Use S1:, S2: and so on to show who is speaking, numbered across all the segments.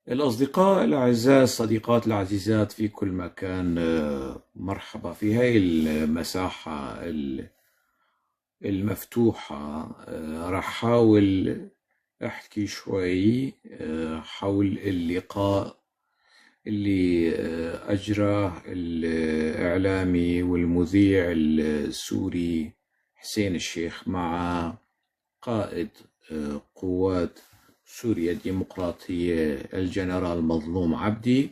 S1: الأصدقاء الأعزاء، الصديقات العزيزات في كل مكان، مرحبا في هاي المساحة المفتوحة. راح أحاول أحكي شوي حول اللقاء اللي أجراه الإعلامي والمذيع السوري حسين الشيخ مع قائد قوات سوريا الديمقراطية الجنرال مظلوم عبدي،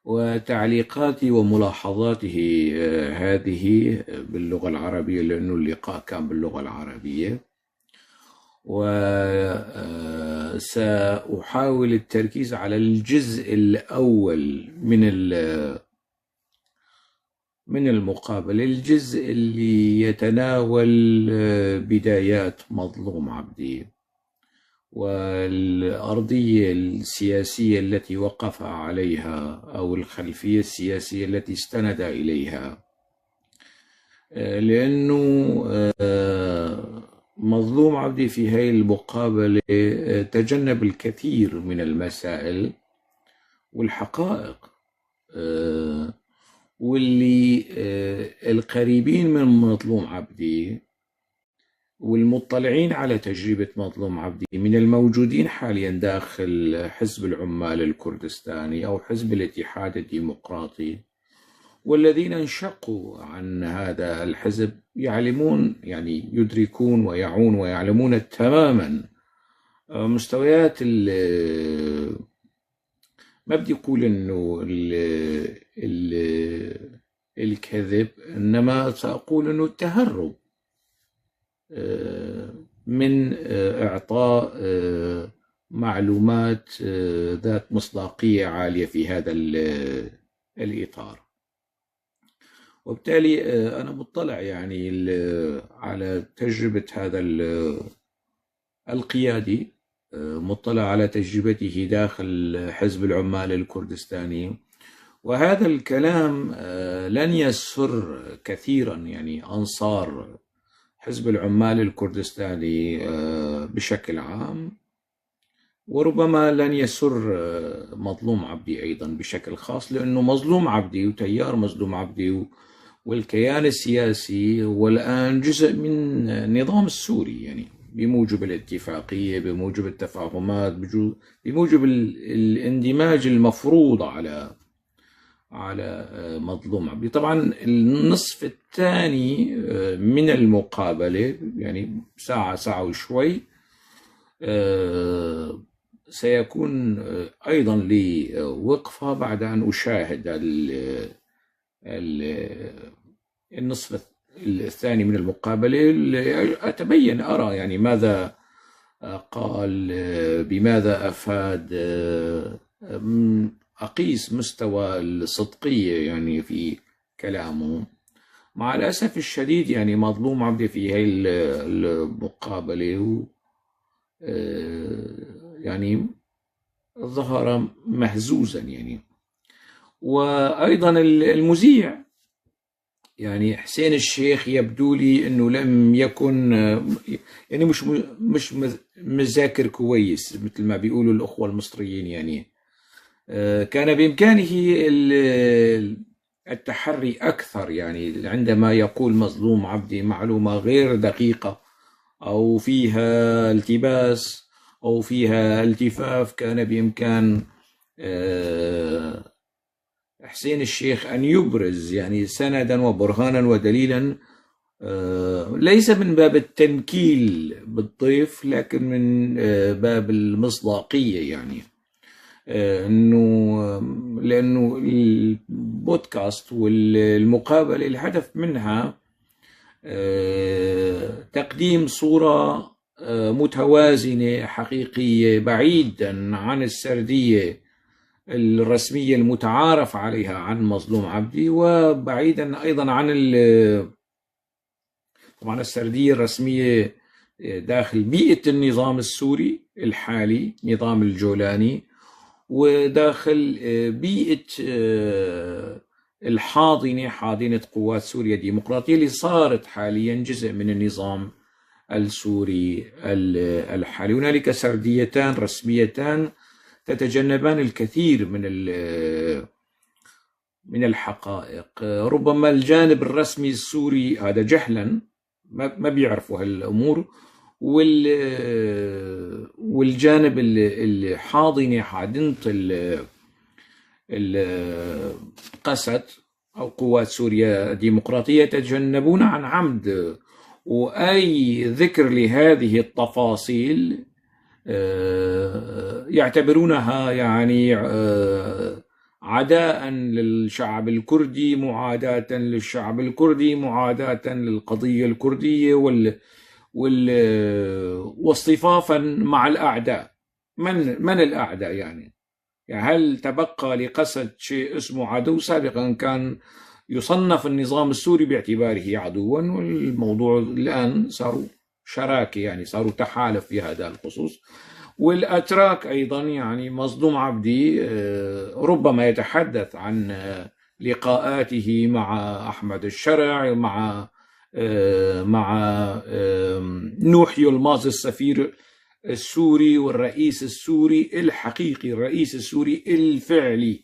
S1: وتعليقاتي وملاحظاته هذه باللغة العربية، لأنه اللقاء كان باللغة العربية. وسأحاول التركيز على الجزء الأول من المقابلة، الجزء اللي يتناول بدايات مظلوم عبدي والأرضية السياسية التي وقف عليها أو الخلفية السياسية التي استند إليها، لأنه مظلوم عبدي في هذه المقابلة تجنب الكثير من المسائل والحقائق، واللي القريبين من مظلوم عبدي والمطلعين على تجربة مظلوم عبدي من الموجودين حاليا داخل حزب العمال الكردستاني أو حزب الاتحاد الديمقراطي، والذين انشقوا عن هذا الحزب يعلمون، يعني يدركون ويعون ويعلمون تماما مستويات ما بدي أقول إنه الكذب، إنما سأقول إنه التهرب من إعطاء معلومات ذات مصداقية عالية في هذا الإطار. وبالتالي أنا مطلع يعني على تجربة هذا القيادي، مطلع على تجربته داخل حزب العمال الكردستاني، وهذا الكلام لن يسر كثيرا يعني أنصار حزب العمال الكردستاني بشكل عام، وربما لن يسر مظلوم عبدي أيضا بشكل خاص، لأنه مظلوم عبدي وتيار مظلوم عبدي والكيان السياسي والآن جزء من النظام السوري، يعني بموجب الاتفاقية، بموجب التفاهمات، بموجب الاندماج المفروض على مظلوم عبدي. طبعا النصف الثاني من المقابلة، يعني ساعة وشوي، سيكون أيضا لي وقفة بعد أن أشاهد النصف الثاني من المقابلة، أتبين أرى يعني ماذا قال، بماذا أفاد، أقيس مستوى الصدقية يعني في كلامه. مع الأسف الشديد يعني مظلوم عبدي في هاي المقابلة يعني ظهر مهزوزا يعني. وأيضا المذيع يعني حسين الشيخ يبدو لي أنه لم يكن يعني مش مذاكر كويس مثل ما بيقولوا الأخوة المصريين، يعني كان بإمكانه التحري أكثر، يعني عندما يقول مظلوم عبدي معلومة غير دقيقة أو فيها التباس أو فيها التفاف، كان بإمكان حسين الشيخ أن يبرز يعني سندا وبرهانا ودليلا، ليس من باب التنكيل بالضيف، لكن من باب المصداقية، يعني لأنه البودكاست والمقابلة الهدف منها تقديم صورة متوازنة حقيقية بعيدا عن السردية الرسمية المتعارف عليها عن مظلوم عبدي، وبعيدا أيضا عن طبعا السردية الرسمية داخل بيئة النظام السوري الحالي، نظام الجولاني، وداخل بيئة حاضنة قوات سوريا الديمقراطية اللي صارت حاليا جزء من النظام السوري الحالي. هنالك سرديتان رسميتان تتجنبان الكثير من الحقائق. ربما الجانب الرسمي السوري هذا جهلا ما بيعرفوا هالأمور، والجانب الحاضنة حاضنة القسد أو قوات سوريا الديمقراطية يتجنبون عن عمد، وأي ذكر لهذه التفاصيل يعتبرونها يعني عداء للشعب الكردي، معاداة للشعب الكردي، معاداة للقضية الكردية، واصطفافا مع الأعداء. من الأعداء يعني هل تبقى لقسد شيء اسمه عدو؟ سابقا كان يصنف النظام السوري باعتباره عدوا، والموضوع الآن صاروا شراكة، يعني صاروا تحالف في هذا الخصوص. والأتراك أيضا، يعني مظلوم عبدي ربما يتحدث عن لقاءاته مع أحمد الشرع، مع نوح يلماز السفير السوري والرئيس السوري الحقيقي، الرئيس السوري الفعلي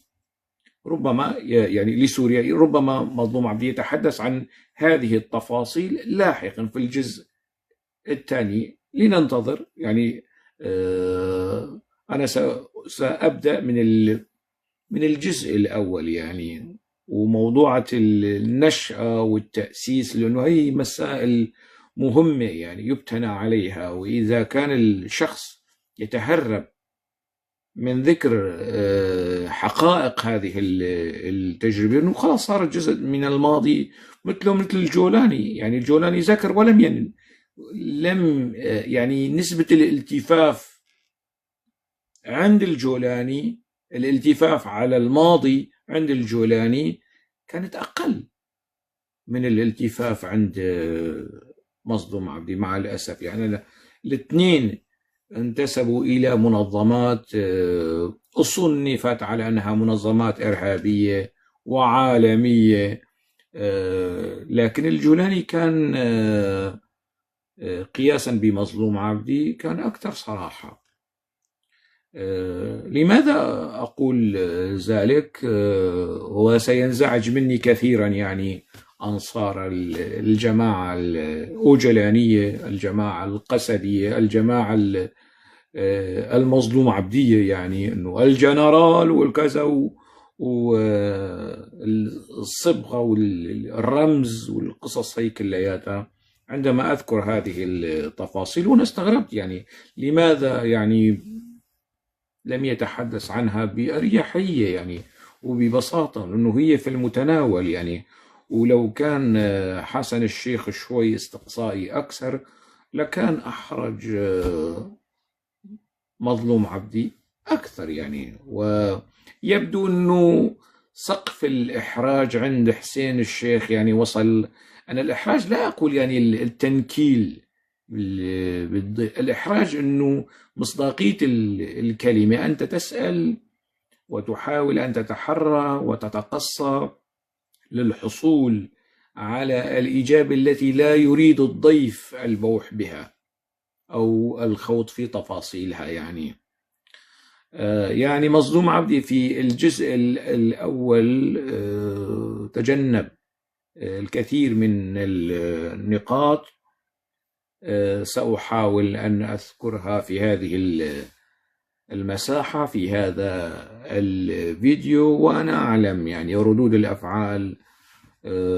S1: ربما يعني لسوريا. ربما مظلوم عبدي يتحدث عن هذه التفاصيل لاحقا في الجزء الثاني. لننتظر يعني. أنا سأبدأ من الجزء الأول يعني، وموضوعة النشأة والتأسيس، لأنه هي مسائل مهمة يعني يبتنى عليها. وإذا كان الشخص يتهرب من ذكر حقائق هذه التجربة، أنه خلاص صارت جزء من الماضي، مثل الجولاني. يعني الجولاني ذكر ولم يعني نسبة الالتفاف عند الجولاني، الالتفاف على الماضي عند الجولاني كانت أقل من الالتفاف عند مظلوم عبدي، مع الأسف. يعني الاثنين انتسبوا إلى منظمات صنفت على أنها منظمات إرهابية وعالمية، لكن الجولاني كان قياسا بمظلوم عبدي كان أكثر صراحة. لماذا أقول ذلك؟ وسينزعج مني كثيرا يعني أنصار الجماعة الأوجلانية، الجماعة القسدية، الجماعة المظلوم عبدية، يعني أنه الجنرال والكذا والصبغة والرمز والقصص هي كلياتها. عندما أذكر هذه التفاصيل وأنا استغربت يعني لماذا يعني لم يتحدث عنها بأريحية يعني وببساطة، لأنه هي في المتناول يعني. ولو كان حسن الشيخ شوي استقصائي أكثر لكان أحرج مظلوم عبدي أكثر يعني. ويبدو أنه سقف الإحراج عند حسين الشيخ يعني وصل. أنا الإحراج لا أقول يعني التنكيل، الإحراج أنه مصداقية الكلمة. أنت تسأل وتحاول أن تتحرى وتتقصى للحصول على الإجابة التي لا يريد الضيف البوح بها أو الخوض في تفاصيلها يعني مظلوم عبدي في الجزء الأول تجنب الكثير من النقاط، سأحاول أن أذكرها في هذه المساحة في هذا الفيديو. وأنا أعلم يعني ردود الأفعال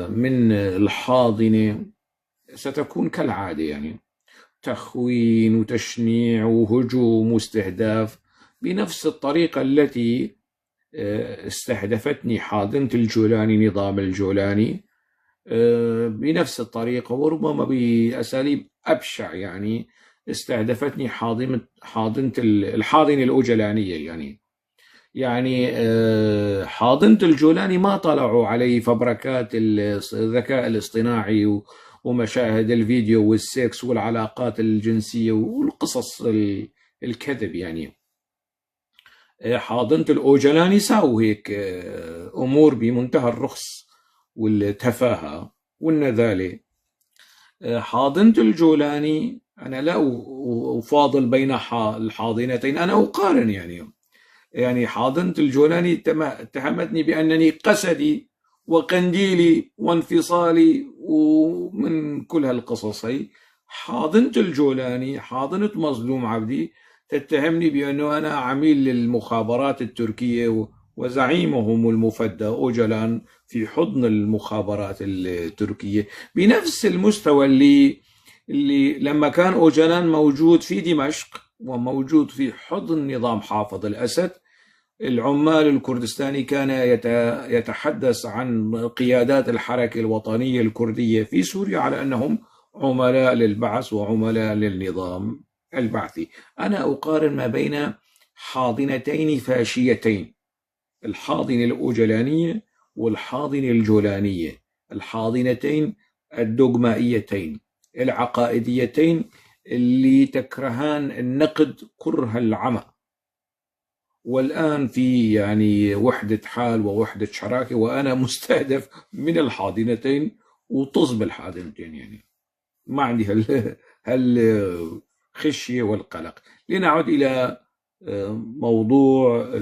S1: من الحاضنة ستكون كالعادة، يعني تخوين وتشنيع وهجوم واستهداف بنفس الطريقة التي استهدفتني حاضنة الجولاني، نظام الجولاني بنفس الطريقة وربما بأساليب أبشع. يعني استهدفتني حاضنة الحاضنة الأوجلانية. يعني حاضنة الجولاني ما طلعوا علي فبركات الذكاء الاصطناعي ومشاهد الفيديو والسكس والعلاقات الجنسية والقصص الكذب. يعني حاضنة الأوجلاني ساووا هيك أمور بمنتهى الرخص والتفاهة والنذالة. حاضنة الجولاني أنا لا أفاضل بين الحاضنتين، أنا أقارن يعني. يعني حاضنة الجولاني اتهمتني بأنني قسدي وقنديلي وانفصالي ومن كل هالقصص هي. حاضنة الجولاني، حاضنة مظلوم عبدي، تتهمني بأنه أنا عميل للمخابرات التركية وزعيمهم المفدى أوجلان في حضن المخابرات التركية، بنفس المستوى اللي لما كان أوجلان موجود في دمشق وموجود في حضن نظام حافظ الأسد، العمال الكردستاني كان يتحدث عن قيادات الحركة الوطنية الكردية في سوريا على أنهم عملاء للبعث وعملاء للنظام البعثي. أنا أقارن ما بين حاضنتين فاشيتين، الحاضنة الأوجلانية والحاضنة الجولانية، الحاضنتين الدوغمائيتين العقائديتين اللي تكرهان النقد كره العمى. والآن في يعني وحدة حال ووحدة شراكة، وأنا مستهدف من الحاضنتين وطز بالحاضنتين، يعني ما عندي هالخشية والقلق. لنعود إلى موضوع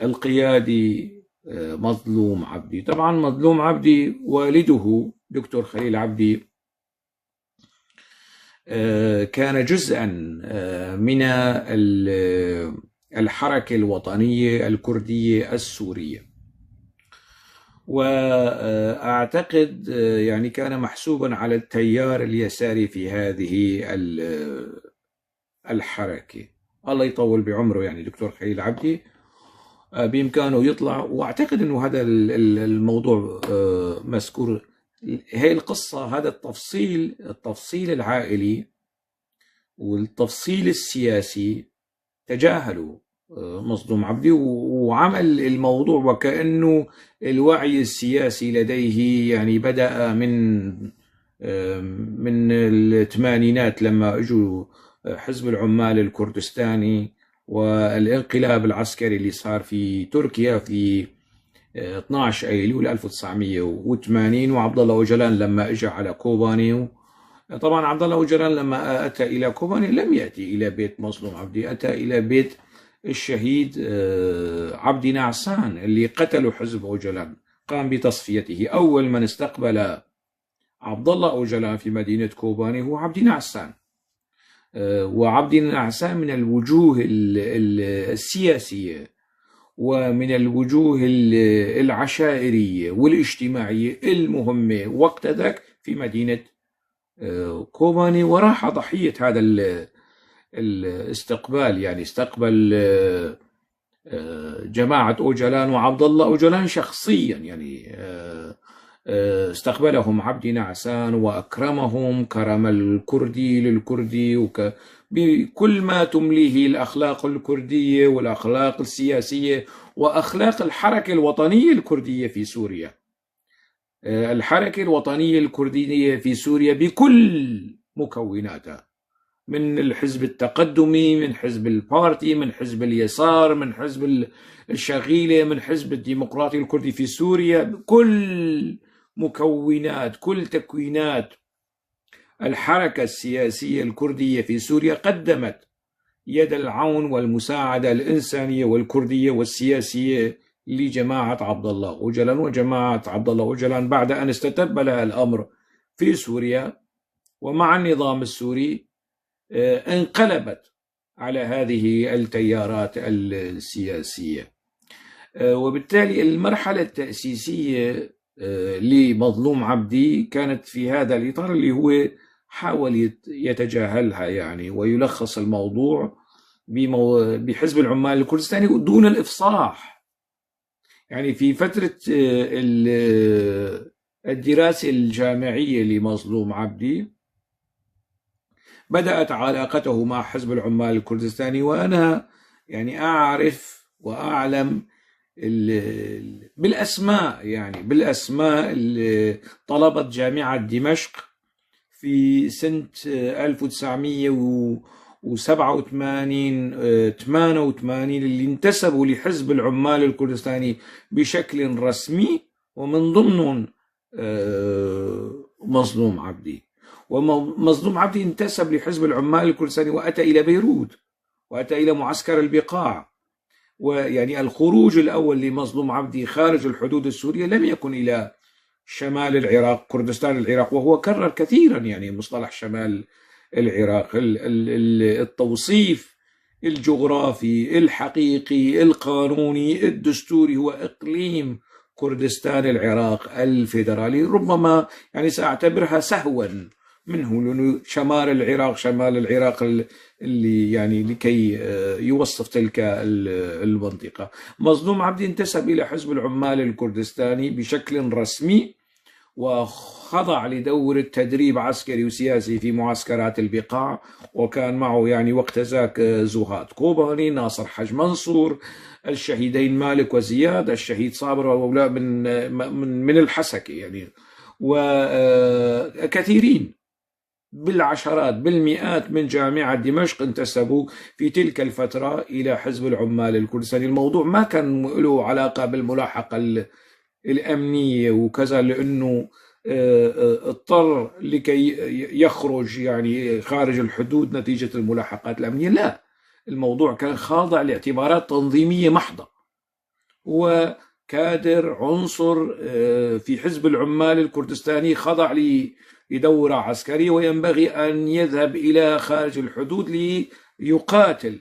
S1: القيادي مظلوم عبدي. طبعا مظلوم عبدي والده دكتور خليل عبدي كان جزءا من الحركة الوطنية الكردية السورية، وأعتقد يعني كان محسوبا على التيار اليساري في هذه الحركة. الله يطول بعمره، يعني دكتور خليل عبدي بإمكانه يطلع، وأعتقد أنه هذا الموضوع مذكور، هي القصة، هذا التفصيل العائلي والتفصيل السياسي تجاهلوا مظلوم عبدي، وعمل الموضوع وكأنه الوعي السياسي لديه يعني بدأ من الثمانينات لما اجوا حزب العمال الكردستاني والانقلاب العسكري اللي صار في تركيا في 12 ايلول 1980، وعبد الله أوجلان لما اجى على كوباني. طبعا عبد الله أوجلان لما اتى الى كوباني لم ياتي الى بيت مظلوم عبدي، اتى الى بيت الشهيد عبدي نعسان اللي قتله حزب أوجلان، قام بتصفيته. اول من استقبل عبد الله أوجلان في مدينة كوباني هو عبدي نعسان، وعبدي نعسان من الوجوه السياسية ومن الوجوه العشائرية والاجتماعية المهمة وقت ذاك في مدينة كوباني، وراح ضحية هذا الاستقبال. يعني استقبل جماعة أوجلان وعبد الله أوجلان شخصيا، يعني استقبلهم عبدي نعسان وأكرمهم كرم الكردي للكردي بكل ما تمليه الأخلاق الكردية والأخلاق السياسية وأخلاق الحركة الوطنية الكردية في سوريا. الحركة الوطنية الكردية في سوريا بكل مكوناتها، من الحزب التقدمي، من حزب البارتي، من حزب اليسار، من حزب الشغيلة، من حزب الديمقراطي الكردي في سوريا، كل مكونات كل تكوينات الحركة السياسية الكردية في سوريا قدمت يد العون والمساعدة الإنسانية والكردية والسياسية لجماعة عبد الله أوجلان. وجماعة عبد الله أوجلان بعد أن استتب لها الأمر في سوريا ومع النظام السوري انقلبت على هذه التيارات السياسية. وبالتالي المرحلة التأسيسية لمظلوم عبدي كانت في هذا الإطار اللي هو حاول يتجاهلها، يعني ويلخص الموضوع بحزب العمال الكردستاني دون الإفصاح. يعني في فترة الدراسة الجامعية لمظلوم عبدي بدأت علاقته مع حزب العمال الكردستاني، وأنا يعني أعرف وأعلم بالأسماء، يعني بالأسماء اللي طلبت جامعة دمشق في سنة 1987 88 اللي انتسبوا لحزب العمال الكردستاني بشكل رسمي، ومن ضمنهم مظلوم عبدي. ومظلوم عبدي انتسب لحزب العمال الكردستاني وأتى إلى بيروت وأتى إلى معسكر البقاع. ويعني الخروج الأول لمظلوم عبدي خارج الحدود السورية لم يكن إلى شمال العراق، كردستان العراق، وهو كرر كثيرا يعني مصطلح شمال العراق. التوصيف الجغرافي الحقيقي القانوني الدستوري هو إقليم كردستان العراق الفيدرالي. ربما يعني سأعتبرها سهوا منه، لأنه شمال العراق اللي يعني لكي يوصف تلك المنطقة. مظلوم عبدي انتسب إلى حزب العمال الكردستاني بشكل رسمي، وخضع لدور التدريب عسكري وسياسي في معسكرات البقاع، وكان معه يعني وقت ذاك زهاد كوباني، ناصر حج منصور، الشهيدين مالك وزياد، الشهيد صابر وأولاد من الحسكة يعني، وكثيرين بالعشرات بالمئات من جامعة دمشق انتسبوا في تلك الفترة إلى حزب العمال الكردستاني. الموضوع ما كان له علاقة بالملاحقة الأمنية وكذا، لأنه اضطر لكي يخرج يعني خارج الحدود نتيجة الملاحقات الأمنية. لا، الموضوع كان خاضع لاعتبارات تنظيمية محضة، وكادر عنصر في حزب العمال الكردستاني خضع لدورة عسكرية، وينبغي أن يذهب إلى خارج الحدود ليقاتل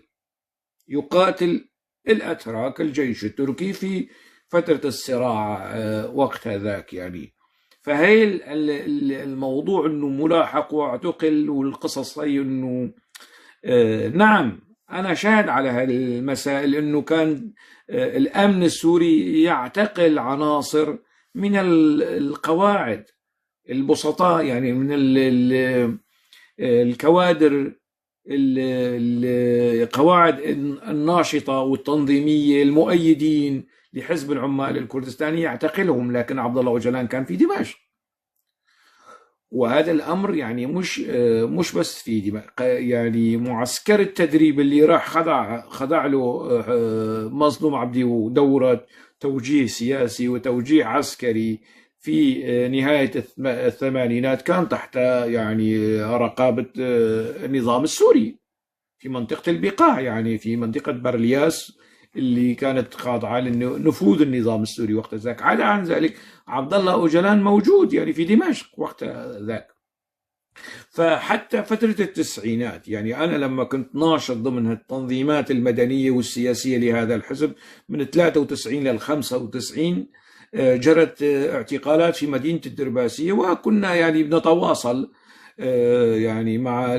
S1: الأتراك الجيش التركي في فترة الصراع وقت ذاك يعني. فهي الموضوع أنه ملاحق واعتقل والقصص هي أنه نعم أنا شاهد على هذه المسائل، أنه كان الأمن السوري يعتقل عناصر من القواعد البسطاء، يعني من الكوادر القواعد الناشطة والتنظيمية المؤيدين لحزب العمال الكردستاني يعتقلهم. لكن عبد الله أوجلان كان في دمشق، وهذا الأمر يعني مش بس في دمشق، يعني معسكر التدريب اللي راح خضع له مظلوم عبدي ودورة توجيه سياسي وتوجيه عسكري في نهاية الثمانينات كان تحت يعني رقابة النظام السوري في منطقة البقاع، يعني في منطقة برلياس اللي كانت خاضعة لنفوذ النظام السوري وقت ذاك. عدا عن ذلك عبد الله أوجلان موجود يعني في دمشق وقت ذاك. فحتى فترة التسعينات يعني أنا لما كنت ناشط ضمن التنظيمات المدنية والسياسية لهذا الحزب من 93 لل 95 جرت اعتقالات في مدينة الدرباسية، وكنا يعني بنتواصل يعني مع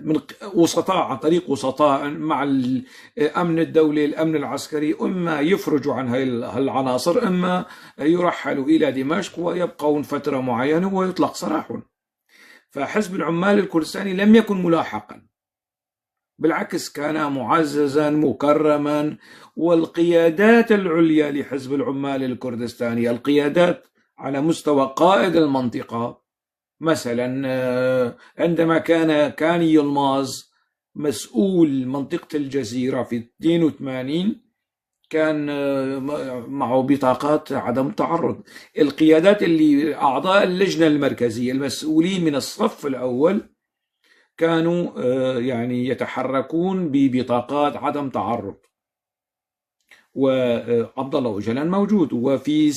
S1: من وسطاء، عن طريق وسطاء مع الأمن الدولي الأمن العسكري، إما يفرجوا عن هالعناصر إما يرحلوا إلى دمشق ويبقون فترة معينة ويطلق سراحهم. فحزب العمال الكردستاني لم يكن ملاحقا، بالعكس كان معززا مكرما. والقيادات العليا لحزب العمال الكردستاني، القيادات على مستوى قائد المنطقة، مثلا عندما كان يلماز مسؤول منطقة الجزيرة في 82 كان معه بطاقات عدم تعرض. القيادات اللي أعضاء اللجنة المركزية المسؤولين من الصف الأول كانوا يعني يتحركون ببطاقات عدم تعرض. وعبد الله أوجلان موجود، وفي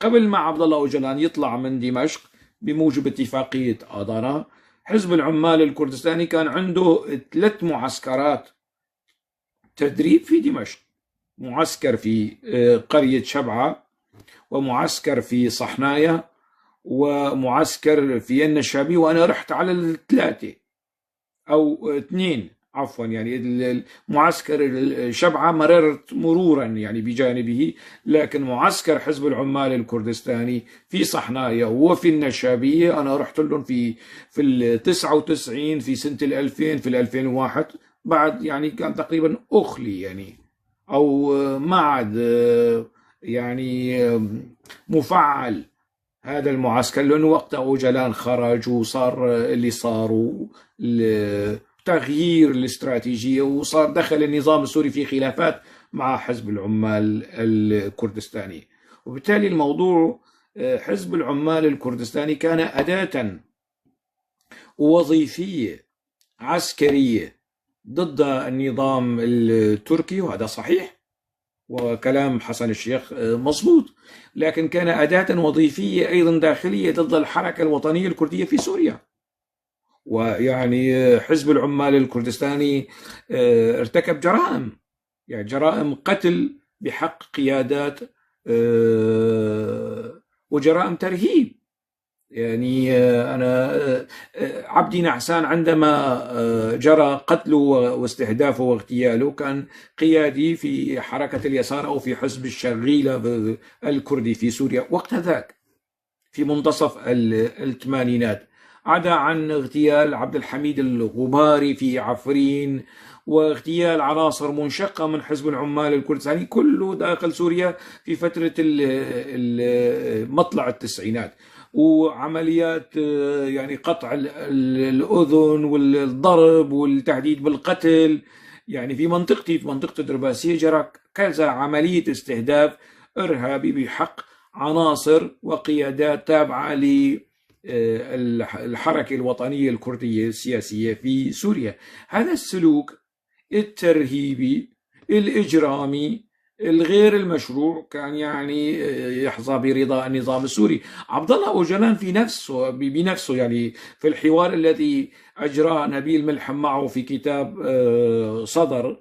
S1: قبل ما عبد الله أوجلان يطلع من دمشق بموجب اتفاقية أدانا، حزب العمال الكردستاني كان عنده 3 معسكرات تدريب في دمشق: معسكر في قرية شبعة، ومعسكر في صحنايا، ومعسكر في النشابي. وأنا رحت على 3 أو 2 عفوا، يعني المعسكر الشبعة مررت مرورا يعني بجانبه، لكن معسكر حزب العمال الكردستاني في صحنايا وفي النشابية أنا رحت لهم في 99 في سنة 2000 في 2001 بعد، يعني كان تقريبا أخلي يعني أو ما عاد يعني مفعل هذا المعسكر، لأنه وقتها أوجلان خرج وصار اللي صار تغيير الاستراتيجية، وصار دخل النظام السوري في خلافات مع حزب العمال الكردستاني. وبالتالي الموضوع حزب العمال الكردستاني كان أداة وظيفية عسكرية ضد النظام التركي، وهذا صحيح، وكلام حسن الشيخ مضبوط، لكن كان أداة وظيفية أيضا داخلية ضد الحركة الوطنية الكردية في سوريا. ويعني حزب العمال الكردستاني ارتكب جرائم، يعني جرائم قتل بحق قيادات، وجرائم ترهيب. يعني أنا عبدي نعسان عندما جرى قتله واستهدافه واغتياله كان قيادي في حركة اليسار أو في حزب الشرغيلة الكردي في سوريا وقت ذاك في منتصف الثمانينات، عدا عن اغتيال عبد الحميد الغباري في عفرين واغتيال عناصر منشقة من حزب العمال الكردستاني، كله داخل سوريا في فترة مطلع التسعينات، وعمليات يعني قطع الأذن والضرب والتهديد بالقتل. يعني في منطقتي، في منطقة درباسية، جرى كذا عملية استهداف إرهابي بحق عناصر وقيادات تابعة للحركة الوطنية الكردية السياسية في سوريا. هذا السلوك الترهيبي الإجرامي الغير المشروع كان يعني يحظى برضا النظام السوري. عبد الله أوجلان في نفسه بنفسه، يعني في الحوار الذي أجراه نبيل ملحم معه في كتاب صدر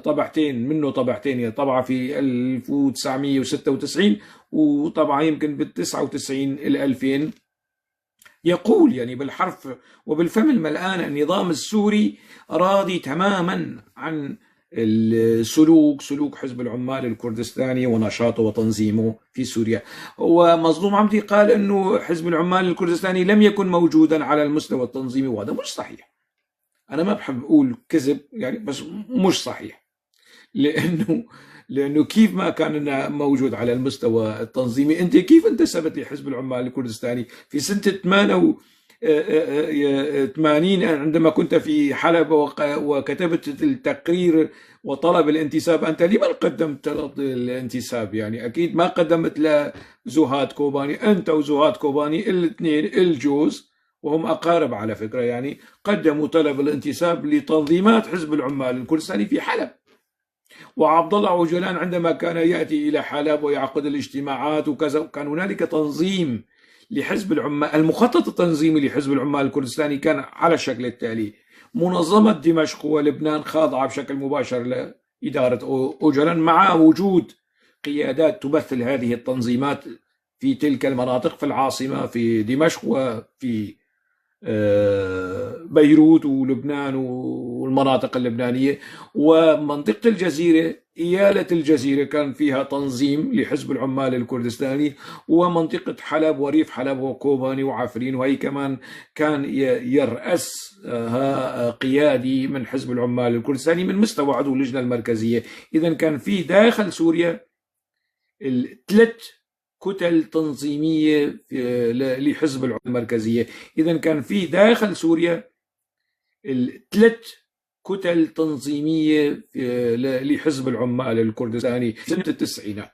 S1: طبعتين منه، طبعتين، يعني طبعة في 1996 وطبعة يمكن بال99 ال2000، يقول يعني بالحرف وبالفم الملآن النظام السوري راضي تماما عن سلوك حزب العمال الكردستاني ونشاطه وتنظيمه في سوريا. ومظلوم عمدي قال أنه حزب العمال الكردستاني لم يكن موجودا على المستوى التنظيمي، وهذا مش صحيح. أنا ما بحب أقول كذب يعني، بس مش صحيح، لأنه كيف ما كان موجود على المستوى التنظيمي؟ أنت كيف انتسبت لحزب العمال الكردستاني في سنة 88 عندما كنت في حلب وكتبت التقرير وطلب الانتساب؟ أنت لمن قدمت الانتساب؟ يعني أكيد ما قدمت لزهاد كوباني. أنت وزهاد كوباني الاثنين الجوز، وهم أقارب على فكرة، يعني قدموا طلب الانتساب لتنظيمات حزب العمال الكردستاني في حلب. وعبد الله أوجلان عندما كان يأتي إلى حلب ويعقد الاجتماعات وكذا، كان هنالك تنظيم لحزب العمال. المخطط التنظيمي لحزب العمال الكردستاني كان على الشكل التالي: منظمة دمشق ولبنان خاضعة بشكل مباشر لإدارة أوجلان، مع وجود قيادات تمثل هذه التنظيمات في تلك المناطق، في العاصمة في دمشق وفي بيروت ولبنان والمناطق اللبنانية. ومنطقة الجزيرة، إيالة الجزيرة كان فيها تنظيم لحزب العمال الكردستاني، ومنطقة حلب وريف حلب وكوباني وعفرين، وهي كمان كان يرأسها قيادي من حزب العمال الكردستاني من مستوى عضو اللجنة المركزية. إذن كان في داخل سوريا الثلاث كتل تنظيمية لحزب العمال المركزية. إذن كان في داخل سوريا الثلاث كتل تنظيمية لحزب العمال الكردستاني سنة التسعينات،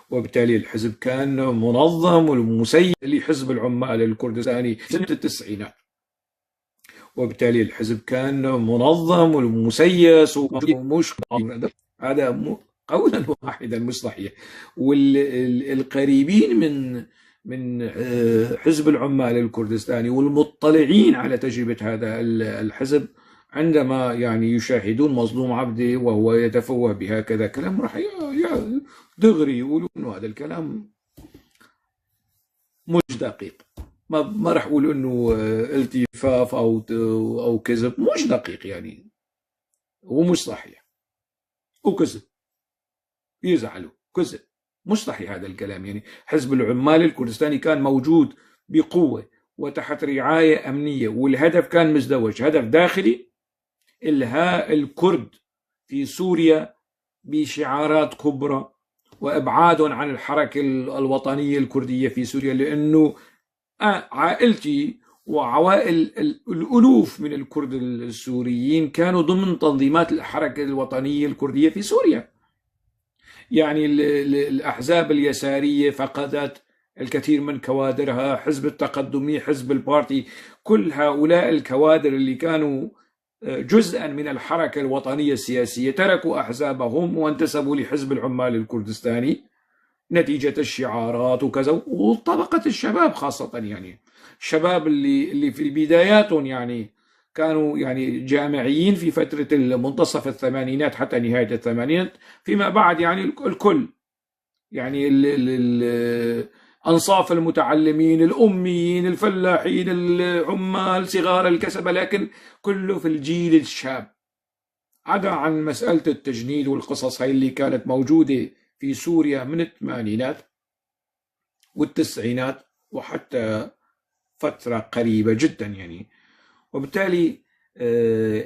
S1: وبالتالي الحزب كان منظم ومسيس لحزب العمال الكردستاني سنة التسعينات، وبالتالي الحزب كان منظم ومسيس ومش هذا قولا واحدا مش صحيح. والقريبين من حزب العمال الكردستاني والمطلعين على تجربة هذا الحزب عندما يعني يشاهدون مظلوم عبدي وهو يتفوه بهكذا كلام، راح دغري يقولون انه هذا الكلام مش دقيق. ما راح يقولوا انه التفاف او كذب، مش دقيق يعني، ومش صحيح وكذب، يزعلوا كذب، مش صحيح هذا الكلام. يعني حزب العمال الكردستاني كان موجود بقوة وتحت رعاية أمنية، والهدف كان مزدوج: هدف داخلي إلهاء الكرد في سوريا بشعارات كبرى وإبعادهم عن الحركة الوطنية الكردية في سوريا، لأنه عائلتي وعوائل الألوف من الكرد السوريين كانوا ضمن تنظيمات الحركة الوطنية الكردية في سوريا. يعني الأحزاب اليسارية فقدت الكثير من كوادرها، حزب التقدمي، حزب البارتي، كل هؤلاء الكوادر اللي كانوا جزءا من الحركة الوطنية السياسية، تركوا أحزابهم وانتسبوا لحزب العمال الكردستاني نتيجة الشعارات وكذا. وطبقة الشباب خاصة، يعني الشباب اللي في بداياتهم يعني كانوا يعني جامعيين في فترة منتصف الثمانينات حتى نهاية الثمانينات، فيما بعد يعني الكل يعني أنصاف المتعلمين، الأميين، الفلاحين، العمال، صغار الكسبة، لكن كله في الجيل الشاب، عدا عن مسألة التجنيد والقصص هاي اللي كانت موجودة في سوريا من الثمانينات والتسعينات وحتى فترة قريبة جدا يعني. وبالتالي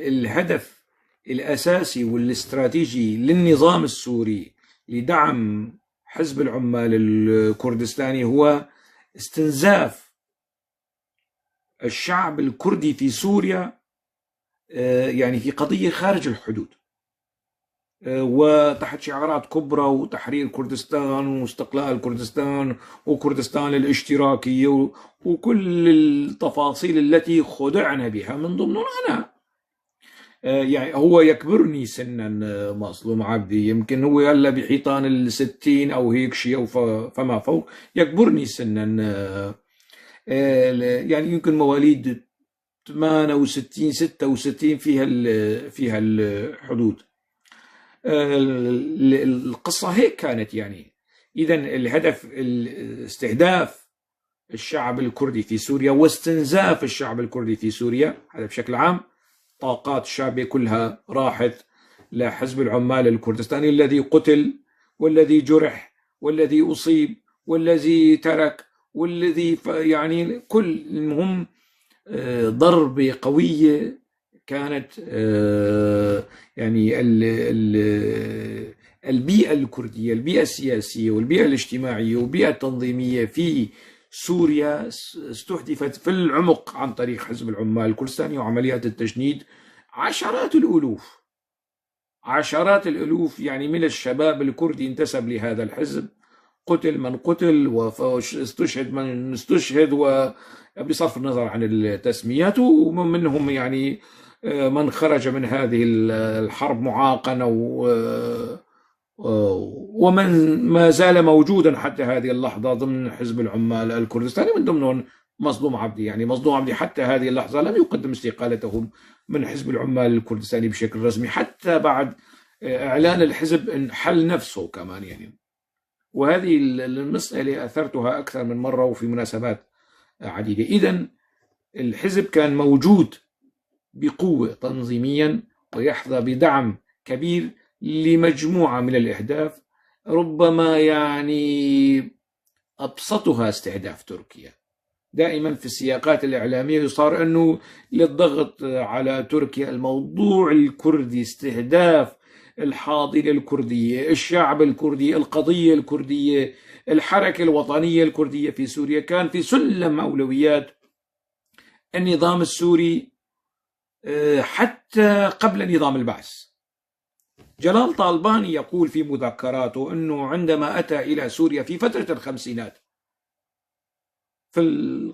S1: الهدف الأساسي والاستراتيجي للنظام السوري لدعم حزب العمال الكردستاني هو استنزاف الشعب الكردي في سوريا، يعني في قضية خارج الحدود، وتحت شعارات كبرى وتحرير كردستان واستقلال كردستان وكردستان الاشتراكية وكل التفاصيل التي خدعنا بها من ضمنها أنا. يعني هو يكبرني سنا مظلوم عبدي، يمكن هو هلا بحيطان ال60 أو هيك شيء أو فما فوق، يكبرني سنا. يعني يمكن مواليد 68 66 فيها الحدود. القصة هيك كانت يعني. إذا الهدف استهداف الشعب الكردي في سوريا واستنزاف الشعب الكردي في سوريا، هذا بشكل عام. طاقات الشعبية كلها راحت لحزب العمال الكردستاني الذي قتل والذي جرح والذي أصيب والذي ترك والذي يعني كل المهم ضربة قوية كانت. يعني البيئة الكردية، البيئة السياسية والبيئة الاجتماعية والبيئة التنظيمية في سوريا استهدفت في العمق عن طريق حزب العمال الكردستاني وعمليات التجنيد. عشرات الألوف يعني من الشباب الكردي انتسب لهذا الحزب، قتل من قتل واستشهد من استشهد، وبصرف النظر عن التسميات، ومنهم يعني من خرج من هذه الحرب معاقا ومن ما زال موجودا حتى هذه اللحظة ضمن حزب العمال الكردستاني، من ضمنهم مظلوم عبدي. يعني مظلوم عبدي حتى هذه اللحظة لم يقدم استقالته من حزب العمال الكردستاني بشكل رسمي حتى بعد إعلان الحزب انحل نفسه كمان يعني. وهذه المسألة أثرتها أكثر من مرة وفي مناسبات عديدة. إذن الحزب كان موجود بقوة تنظيميا ويحظى بدعم كبير لمجموعة من الأهداف، ربما يعني أبسطها استهداف تركيا. دائما في السياقات الإعلامية يصار أنه للضغط على تركيا الموضوع الكردي، استهداف الحاضنة الكردية، الشعب الكردي، القضية الكردية، الحركة الوطنية الكردية في سوريا كان في سلم أولويات النظام السوري حتى قبل نظام البعث. جلال طالباني يقول في مذكراته أنه عندما أتى إلى سوريا في فترة الخمسينات في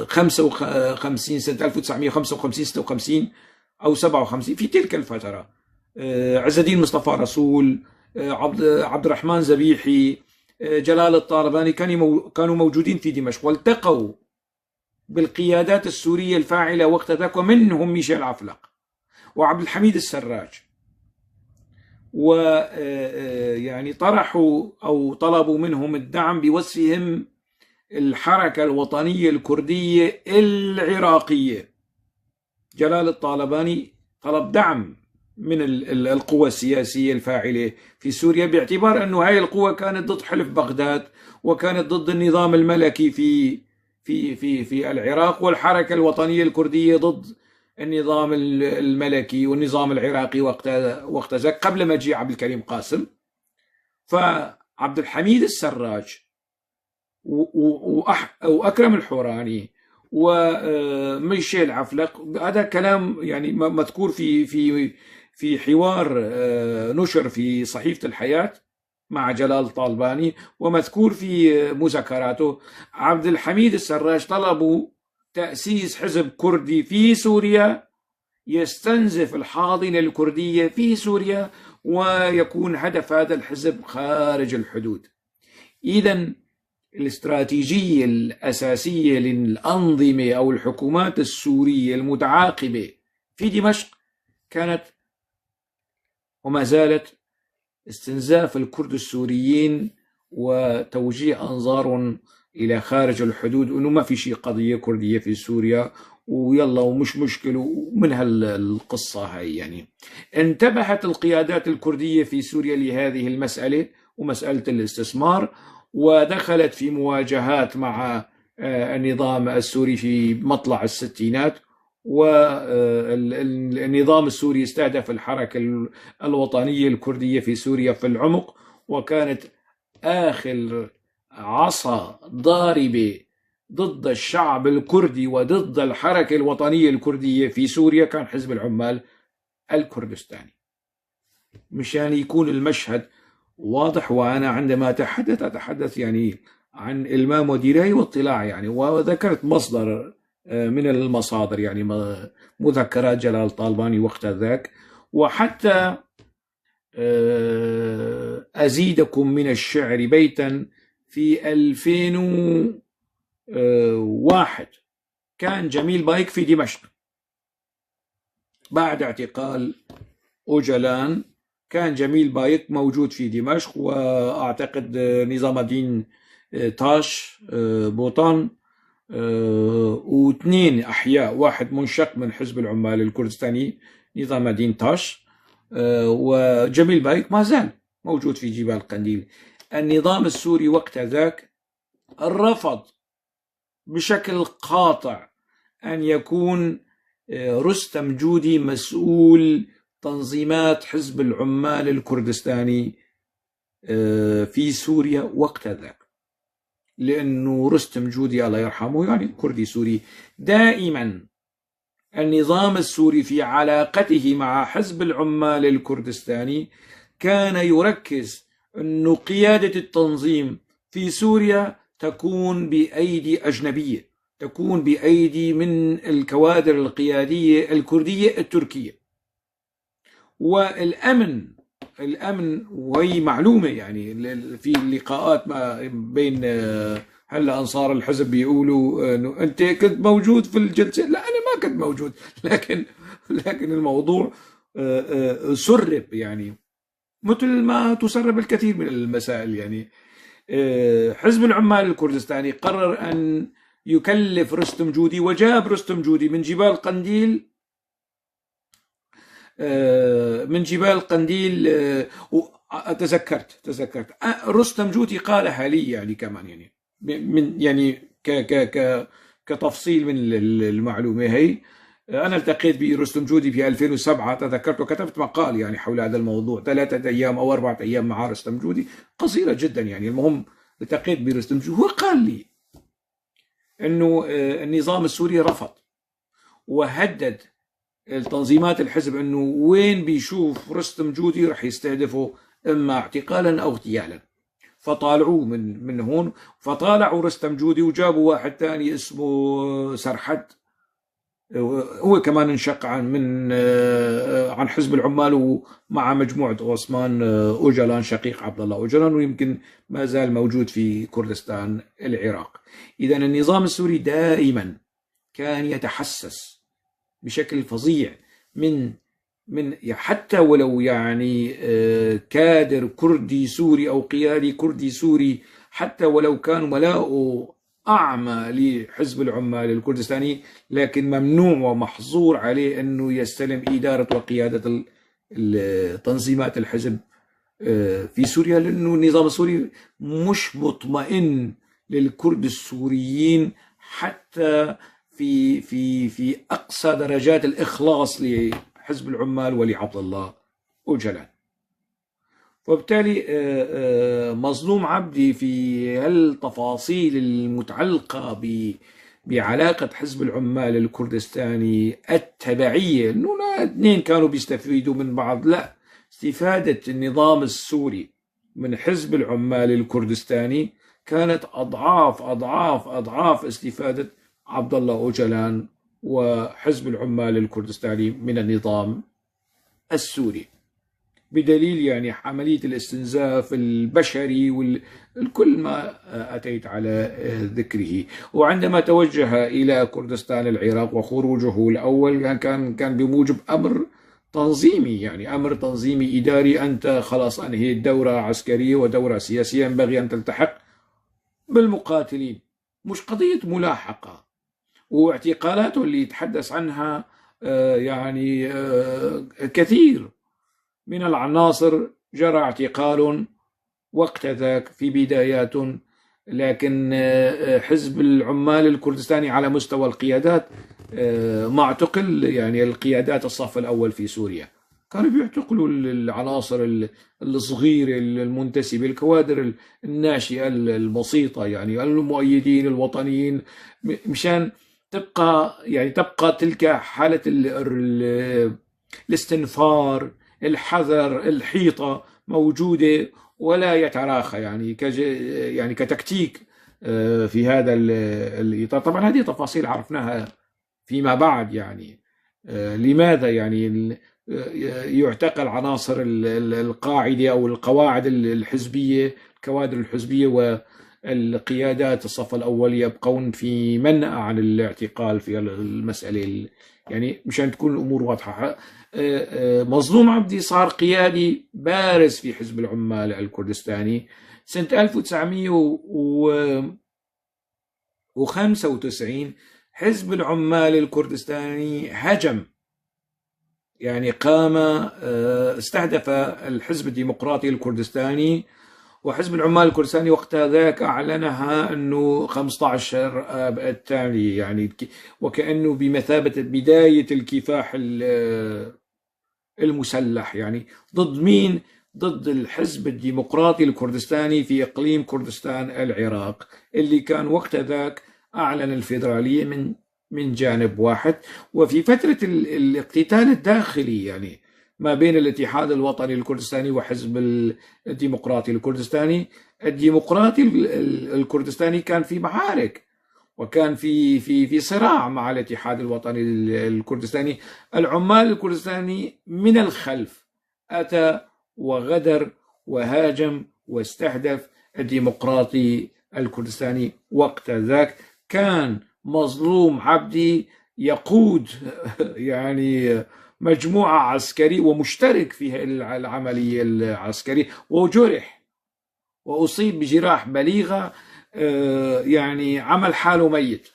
S1: 55 سنة 1955 56 أو 57 في تلك الفترة، عز الدين مصطفى رسول، عبد الرحمن زبيحي، جلال الطالباني كانوا موجودين في دمشق والتقوا بالقيادات السورية الفاعلة وقت ذاك، ومنهم ميشيل عفلق وعبد الحميد السراج، ويعني طرحوا أو طلبوا منهم الدعم بوصفهم الحركة الوطنية الكردية العراقية. جلال الطالباني طلب دعم من القوى السياسية الفاعلة في سوريا باعتبار أنه هاي القوى كانت ضد حلف بغداد وكانت ضد النظام الملكي في العراق، والحركة الوطنية الكردية ضد النظام الملكي والنظام العراقي وقت ذاك قبل مجيء عبد الكريم قاسم. فعبد الحميد السراج وأكرم الحوراني وميشيل عفلق، هذا كلام يعني مذكور في حوار نشر في صحيفة الحياة مع جلال طالباني ومذكور في مذكراته. عبد الحميد السراج طلبوا تأسيس حزب كردي في سوريا يستنزف الحاضنة الكردية في سوريا، ويكون هدف هذا الحزب خارج الحدود. إذن الاستراتيجية الأساسية للأنظمة أو الحكومات السورية المتعاقبة في دمشق كانت وما زالت استنزاف الكرد السوريين وتوجيه أنظارهم إلى خارج الحدود، وإنه ما في شيء قضية كردية في سوريا ويلا ومش مشكلة. ومن هالقصة هاي يعني انتبهت القيادات الكردية في سوريا لهذه المسألة ومسألة الاستثمار، ودخلت في مواجهات مع النظام السوري في مطلع الستينات. والنظام السوري استهدف الحركة الوطنية الكردية في سوريا في العمق، وكانت آخر عصا ضاربة ضد الشعب الكردي وضد الحركة الوطنية الكردية في سوريا كان حزب العمال الكردستاني. مشان يكون المشهد واضح، وأنا عندما أتحدث يعني عن إلمام ودراية واطلاع يعني، وذكرت مصدر من المصادر يعني مذكرات جلال طالباني وقت ذاك. وحتى أزيدكم من الشعر بيتا، في 2001 كان جميل بايك في دمشق بعد اعتقال أوجلان. كان جميل بايك موجود في دمشق، وأعتقد نظام الدين طاش بوطان واثنين أحياء، واحد منشق من حزب العمال الكردستاني نظام الدين طاش، وجميل بايك ما زال موجود في جبال قنديل. النظام السوري وقت ذاك رفض بشكل قاطع أن يكون رستم جودي مسؤول تنظيمات حزب العمال الكردستاني في سوريا وقت ذاك، لأنه رستم جودي الله يرحمه يعني كردي سوري. دائما النظام السوري في علاقته مع حزب العمال الكردستاني كان يركز أن قيادة التنظيم في سوريا تكون بأيدي أجنبية، تكون بأيدي من الكوادر القيادية الكردية التركية. والأمن وهي معلومة يعني في اللقاءات ما بين هلا أنصار الحزب بيقولوا أنه أنت كنت موجود في الجلسة. لا، أنا ما كنت موجود، لكن الموضوع سرب يعني مثل ما تسرب الكثير من المسائل يعني. حزب العمال الكردستاني قرر أن يكلف رستم جودي، وجاب رستم جودي من جبال قنديل تذكرت رستم جودي قالها لي يعني كمان يعني من يعني كتفصيل من المعلومة هي. أنا التقيت برستم جودي في 2007 تذكرت، وكتبت مقال يعني حول هذا الموضوع، 3 أيام أو 4 أيام مع رستم جودي قصيرة جدا يعني. المهم التقيت برستم جودي، هو قال لي أنه النظام السوري رفض وهدد التنظيمات الحزب أنه وين بيشوف رستم جودي رح يستهدفه إما اعتقالا أو اغتيالا. فطالعوه من هون، فطالعوا رستم جودي وجابوا واحد ثاني اسمه سرحد، هو كمان انشق عن حزب العمال، ومع مجموعة عثمان أوجلان شقيق عبد الله أوجلان، ويمكن ما زال موجود في كردستان العراق. إذا النظام السوري دائما كان يتحسس بشكل فظيع من حتى ولو يعني كادر كردي سوري أو قيادي كردي سوري، حتى ولو كان ولاؤه أعمى لحزب العمال الكردستاني، لكن ممنوع ومحظور عليه أنه يستلم إدارة وقيادة تنظيمات الحزب في سوريا، لأنه النظام السوري مش مطمئن للكرد السوريين حتى في أقصى درجات الإخلاص لحزب العمال ولعبد الله أوجلان. وبالتالي مظلوم عبدي في هالتفاصيل المتعلقة بعلاقة حزب العمال الكردستاني التبعية، أنه لا اثنين كانوا بيستفيدوا من بعض، لا، استفادة النظام السوري من حزب العمال الكردستاني كانت أضعاف أضعاف أضعاف استفادة عبد الله أوجلان وحزب العمال الكردستاني من النظام السوري، بدليل يعني عملية الاستنزاف البشري والكل ما أتيت على ذكره. وعندما توجه إلى كردستان العراق وخروجه الأول كان بموجب أمر تنظيمي، يعني أمر تنظيمي إداري، أنت خلاص أنهيت دورة عسكرية ودورة سياسية، ينبغي أن تلتحق بالمقاتلين، مش قضية ملاحقة. واعتقالاته اللي يتحدث عنها يعني كثير من العناصر جرى اعتقال وقت ذاك في بدايات، لكن حزب العمال الكردستاني على مستوى القيادات ما اعتقل يعني القيادات الصف الأول في سوريا، كانوا بيعتقلوا العناصر الصغيرة المنتسبة، الكوادر الناشئة البسيطة، يعني المؤيدين الوطنيين، مشان تبقى تلك حالة الاستنفار، الحذر، الحيطة موجودة ولا يتراخى، يعني كتكتيك في هذا الإطار. طبعا هذه تفاصيل عرفناها فيما بعد، يعني لماذا يعني يعتقل عناصر القاعدة أو القواعد الحزبية، الكوادر الحزبية، والقيادات الصف الأول يبقون في منأى عن الاعتقال في المسألة، يعني مشان تكون الأمور واضحة. مظلوم عبدي صار قيادي بارز في حزب العمال الكردستاني سنة 1995. حزب العمال الكردستاني هجم، يعني قام استهدف الحزب الديمقراطي الكردستاني، وحزب العمال الكردستاني وقت ذاك أعلنها أنه 15 آب التالي، يعني وكأنه بمثابة بداية الكفاح المسلح، يعني ضد مين؟ ضد الحزب الديمقراطي الكردستاني في إقليم كردستان العراق، اللي كان وقت ذاك أعلن الفيدرالية من جانب واحد. وفي فترة الاقتتال الداخلي يعني ما بين الاتحاد الوطني الكردستاني وحزب الديمقراطي الكردستاني، الديمقراطي الكردستاني كان في معارك، وكان في صراع مع الاتحاد الوطني الكردستاني. العمال الكردستاني من الخلف أتى وغدر وهاجم واستهدف الديمقراطي الكردستاني. وقت ذاك كان مظلوم عبدي يقود يعني مجموعة عسكرية ومشترك في العملية العسكرية، وجرح وأصيب بجراح بليغة، يعني عمل حاله ميت.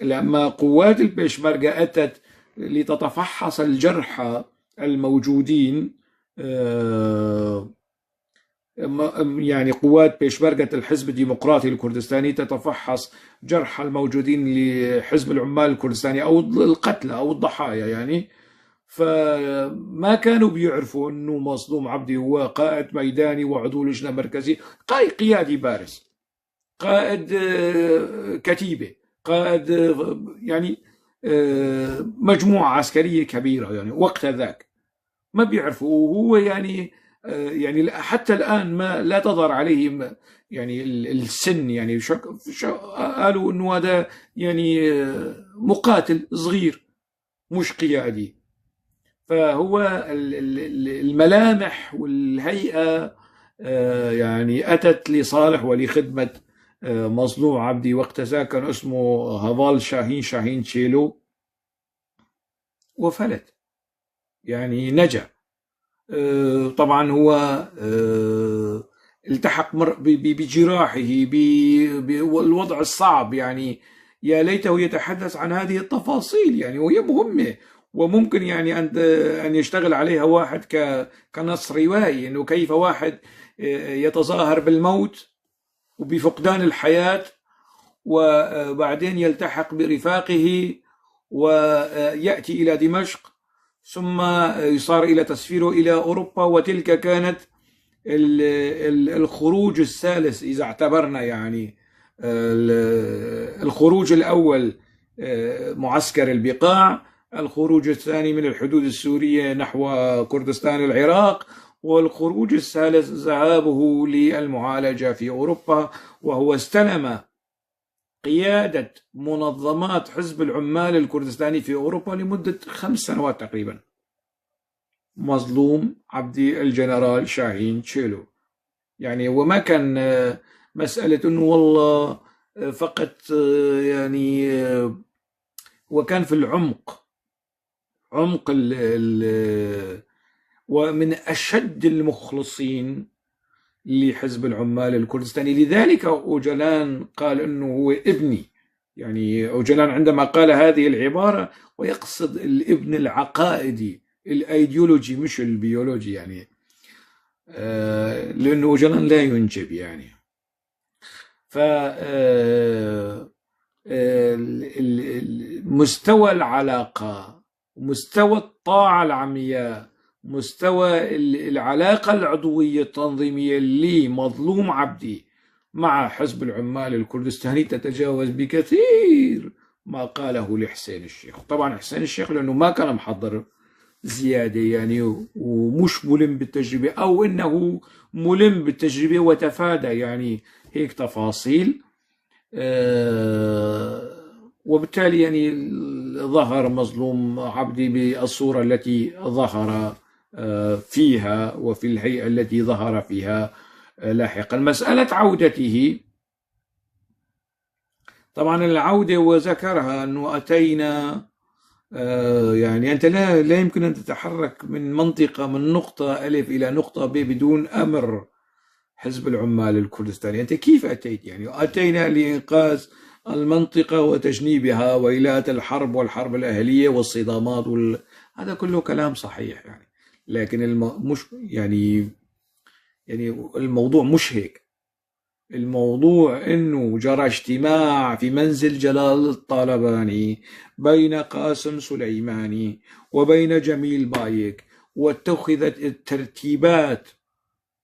S1: لما قوات البيشمركة أتت لتتفحص الجرحى الموجودين، يعني قوات بيشمركة الحزب الديمقراطي الكردستاني تتفحص جرحى الموجودين لحزب العمال الكردستاني أو القتلى أو الضحايا، يعني فما كانوا بيعرفوا أنه مظلوم عبدي هو قائد ميداني وعضو لجنة مركزية، قيادي بارز، قائد كتيبة، قائد يعني مجموعة عسكرية كبيرة، يعني وقت ذاك ما بيعرفوا. وهو يعني حتى الآن ما لا تظهر عليه يعني السن، يعني قالوا أنه هذا يعني مقاتل صغير مش قيادي. فهو الملامح والهيئة يعني أتت لصالح ولخدمة مظلوم عبدي. وقت ذاك كان اسمه هضال شاهين تشيلو، وفلت، يعني نجا. طبعا هو التحق بجراحه بالوضع الصعب، يعني يا ليته يتحدث عن هذه التفاصيل، يعني وهي مهمة وممكن يعني أن يشتغل عليها واحد كنص روائي، إنه كيف واحد يتظاهر بالموت وبفقدان الحياة وبعدين يلتحق برفاقه ويأتي إلى دمشق، ثم يصار إلى تسفيره إلى أوروبا. وتلك كانت الخروج الثالث إذا اعتبرنا، يعني الخروج الأول معسكر البقاع، الخروج الثاني من الحدود السورية نحو كردستان العراق، والخروج الثالث ذهابه للمعالجة في أوروبا. وهو استلم قيادة منظمات حزب العمال الكردستاني في أوروبا لمدة 5 سنوات تقريبا. مظلوم عبدي الجنرال شاهين تشيلو، يعني وما كان مسألة أنه والله فقط يعني وكان في العمق، عمق ومن أشد المخلصين لحزب العمال الكردستاني. لذلك أوجلان قال أنه هو ابني، يعني أوجلان عندما قال هذه العبارة ويقصد الابن العقائدي الأيديولوجي مش البيولوجي، يعني لأنه أوجلان لا ينجب يعني. ف مستوى العلاقة، مستوى الطاعة العمياء، مستوى العلاقة العضوية التنظيمية لمظلوم عبدي مع حزب العمال الكردستاني تتجاوز بكثير ما قاله لحسين الشيخ. طبعا حسين الشيخ لأنه ما كان محضر زيادة يعني، ومش ملم بالتجربة، أو إنه ملم بالتجربة وتفادى يعني هيك تفاصيل، وبالتالي يعني ظهر مظلوم عبدي بالصورة التي ظهر فيها وفي الهيئة التي ظهر فيها لاحقا. مسألة عودته، طبعا العودة وذكرها أنه أتينا، يعني أنت لا يمكن أن تتحرك من منطقة، من نقطة ألف إلى نقطة ب بدون أمر حزب العمال الكردستاني. أنت كيف أتيت؟ يعني أتينا لإنقاذ المنطقة وتجنيبها ويلات الحرب والحرب الأهلية والصدامات هذا كله كلام صحيح يعني، لكن مش يعني الموضوع مش هيك. الموضوع انه جرى اجتماع في منزل جلال الطالباني بين قاسم سليماني وبين جميل بايك، واتخذت الترتيبات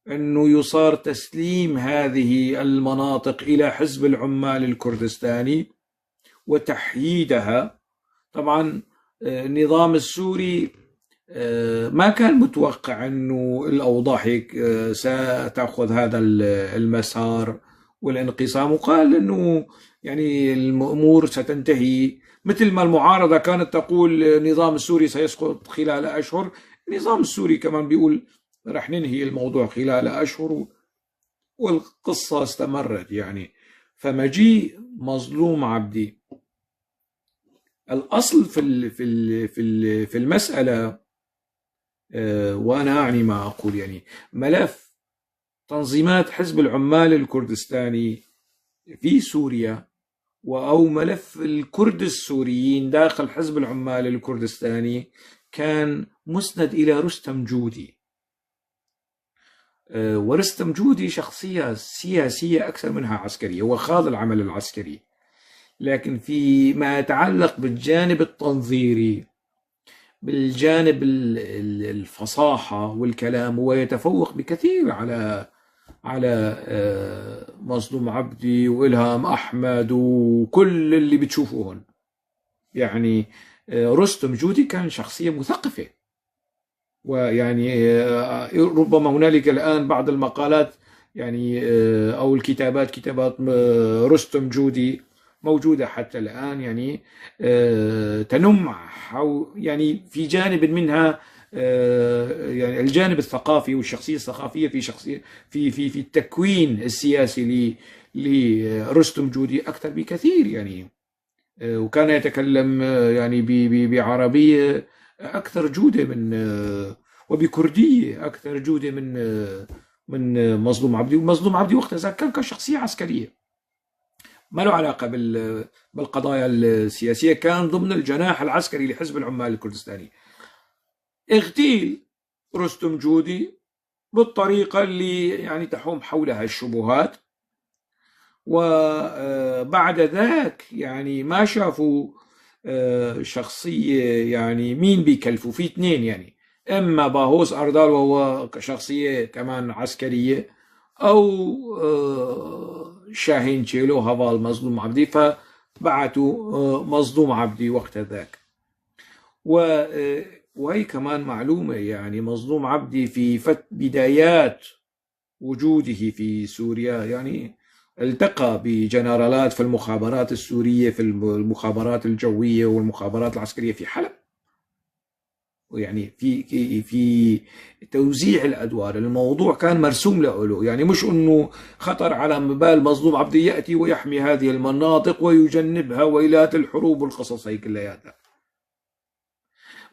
S1: انه يصار تسليم هذه المناطق الى حزب العمال الكردستاني وتحييدها. طبعا النظام السوري ما كان متوقع أنه الأوضاع هيك ستأخذ هذا المسار والانقسام، وقال أنه يعني الأمور ستنتهي مثل ما المعارضة كانت تقول النظام السوري سيسقط خلال أشهر، النظام السوري كمان بيقول رح ننهي الموضوع خلال أشهر، والقصة استمرت يعني. فمجيء مظلوم عبدي، الأصل في المسألة، وأنا أعني ما أقول، يعني ملف تنظيمات حزب العمال الكردستاني في سوريا أو ملف الكرد السوريين داخل حزب العمال الكردستاني كان مسند إلى رستم جودي. ورستم جودي شخصية سياسية أكثر منها عسكرية، هو خاض العمل العسكري، لكن فيما يتعلق بالجانب التنظيري، بالجانب الفصاحة والكلام، هو يتفوق بكثير على مظلوم عبدي وإلهام أحمد وكل اللي بتشوفوهن. يعني رستم جودي كان شخصية مثقفة، ويعني ربما هنالك الآن بعض المقالات يعني أو الكتابات، كتابات رستم جودي موجودة حتى الآن، يعني تنم يعني في جانب منها يعني الجانب الثقافي والشخصية الثقافية في التكوين السياسي لرستم جودي أكثر بكثير يعني. وكان يتكلم يعني بعربية أكثر جودة من وبكردية أكثر جودة من مظلوم عبدي. ومظلوم عبدي وقتها كان كشخصية عسكرية ما له علاقة بالقضايا السياسية، كان ضمن الجناح العسكري لحزب العمال الكردستاني. اغتيل رستم جودي بالطريقة اللي يعني تحوم حولها الشبهات، وبعد ذاك يعني ما شافوا شخصية، يعني مين بيكلفوا في اثنين، يعني اما باهوس اردال وهو شخصية كمان عسكرية، او شاهين تشيلو هذا مظلوم عبدي، فبعتوا مظلوم عبدي وقت ذاك. وهي كمان معلومة، يعني مظلوم عبدي في بدايات وجوده في سوريا يعني التقى بجنرالات في المخابرات السورية، في المخابرات الجوية والمخابرات العسكرية في حلب. ويعني في توزيع الادوار الموضوع كان مرسوم له، يعني مش انه خطر على بال مظلوم عبد ياتي ويحمي هذه المناطق ويجنبها ويلات الحروب والقصص هي كلياتها.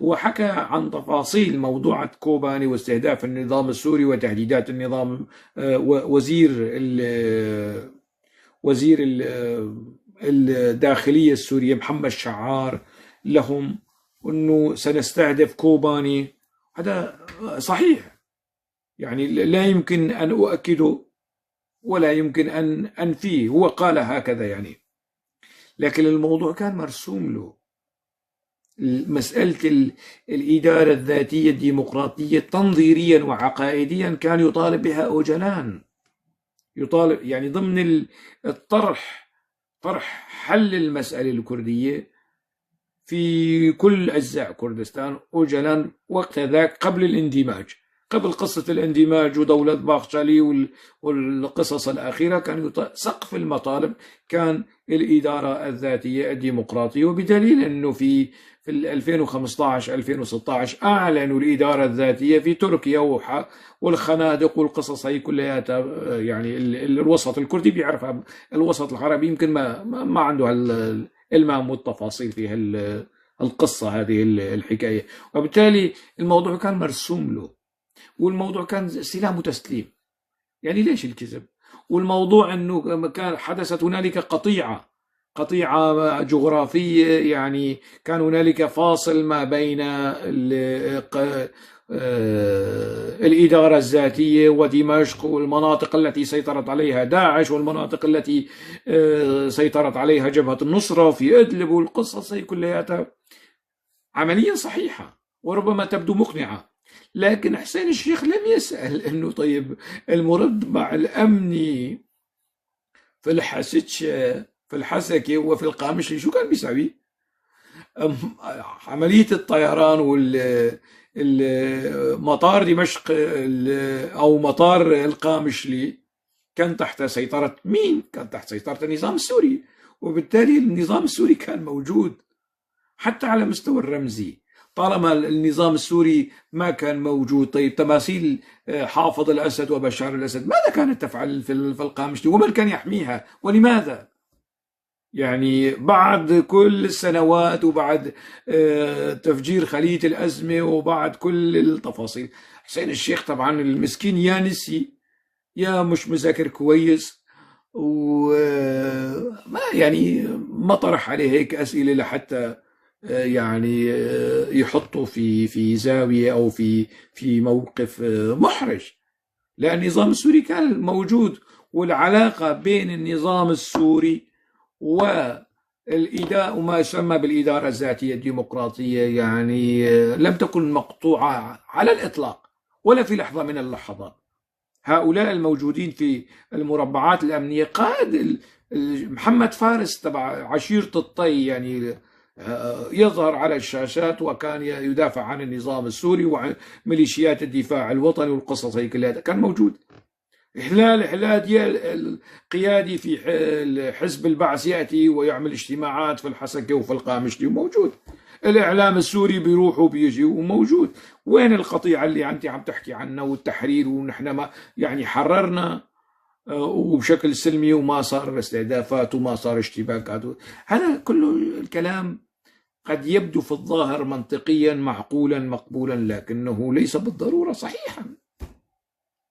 S1: وحكى عن تفاصيل موضوعة كوباني واستهداف النظام السوري وتهديدات النظام. وزير الداخلية السورية محمد شعار لهم أنه سنستهدف كوباني. هذا صحيح، يعني لا يمكن أن أؤكده ولا يمكن أن أنفيه، هو قال هكذا يعني. لكن الموضوع كان مرسوم له. مسألة الإدارة الذاتية الديمقراطية تنظيريا وعقائديا كان يطالب بها أوجلان، يطالب يعني ضمن طرح حل المسألة الكردية في كل أجزاء كردستان. أوجلان وقت ذاك قبل الاندماج، قبل قصة الاندماج ودولة باقشالي والقصص الأخيرة، كان سقف المطالب كان الإدارة الذاتية الديمقراطية. وبدليل أنه في 2015-2016 أعلنوا الإدارة الذاتية في تركيا والخنادق والقصص هي كلها. يعني الوسط الكردي بيعرفها، الوسط العربي يمكن ما عنده المام والتفاصيل في القصة هذه الحكاية. وبالتالي الموضوع كان مرسوم له، والموضوع كان استلام وتسليم. يعني ليش الكذب؟ والموضوع أنه كان حدثت هنالك قطيعة جغرافية، يعني كان هنالك فاصل ما بين الإدارة الذاتية ودمشق والمناطق التي سيطرت عليها داعش والمناطق التي سيطرت عليها جبهة النصرة في إدلب والقصص هي كلها عمليا صحيحة وربما تبدو مقنعة. لكن حسين الشيخ لم يسأل أنه طيب المربع الأمني في الحسكة وفي القامشلي شو كان بيساوي؟ عملية الطيران مطار دمشق أو مطار القامشلي كان تحت سيطرة مين؟ كان تحت سيطرة النظام السوري. وبالتالي النظام السوري كان موجود حتى على مستوى الرمزي. طالما النظام السوري ما كان موجود، طيب تماثيل حافظ الأسد وبشار الأسد ماذا كانت تفعل في القامشلي؟ ومن كان يحميها ولماذا؟ يعني بعد كل السنوات وبعد تفجير خلية الأزمة وبعد كل التفاصيل، حسين الشيخ طبعا المسكين يا نسي يا مش مذاكر كويس، وما يعني ما طرح عليه هيك أسئلة لحتى يعني يحطه في زاوية أو في موقف محرج. لأن النظام السوري كان موجود، والعلاقة بين النظام السوري والإدارة وما يسمى بالإدارة الذاتية الديمقراطية يعني لم تكن مقطوعة على الإطلاق ولا في لحظة من اللحظات. هؤلاء الموجودين في المربعات الأمنية، قائد محمد فارس تبع عشيرة الطي يعني يظهر على الشاشات وكان يدافع عن النظام السوري وميليشيات الدفاع الوطني والقصص هي كلها كان موجود. هلال القيادي في حزب البعث يأتي ويعمل اجتماعات في الحسكة وفي القامشلي وموجود. الإعلام السوري بيروح وبيجي وموجود. وين القطيعة اللي أنت عم تحكي عنها والتحرير ونحن ما يعني حررنا وبشكل سلمي وما صار استهدافات وما صار اشتباكات؟ هذا كله الكلام قد يبدو في الظاهر منطقيا معقولا مقبولا، لكنه ليس بالضرورة صحيحا،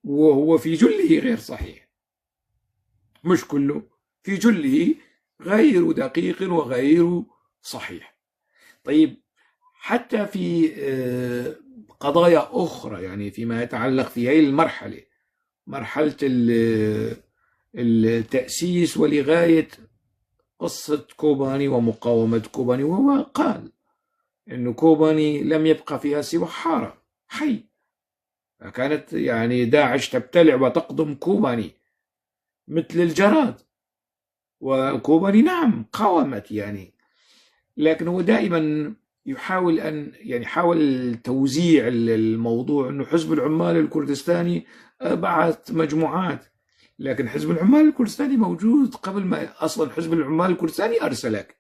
S1: وهو في جله غير صحيح، مش كله، في جله غير دقيق وغير صحيح. طيب حتى في قضايا أخرى، يعني فيما يتعلق في هذه المرحلة، مرحلة التأسيس ولغاية قصة كوباني ومقاومة كوباني، وهو قال إنه كوباني لم يبقى فيها سوى حارة حي، كانت يعني داعش تبتلع وتقضم كوباني مثل الجراد، وكوباني نعم قاومت يعني. لكن هو دائما يحاول أن يعني حاول توزيع الموضوع، أنه حزب العمال الكردستاني بعث مجموعات، لكن حزب العمال الكردستاني موجود قبل ما أصلا حزب العمال الكردستاني أرسلك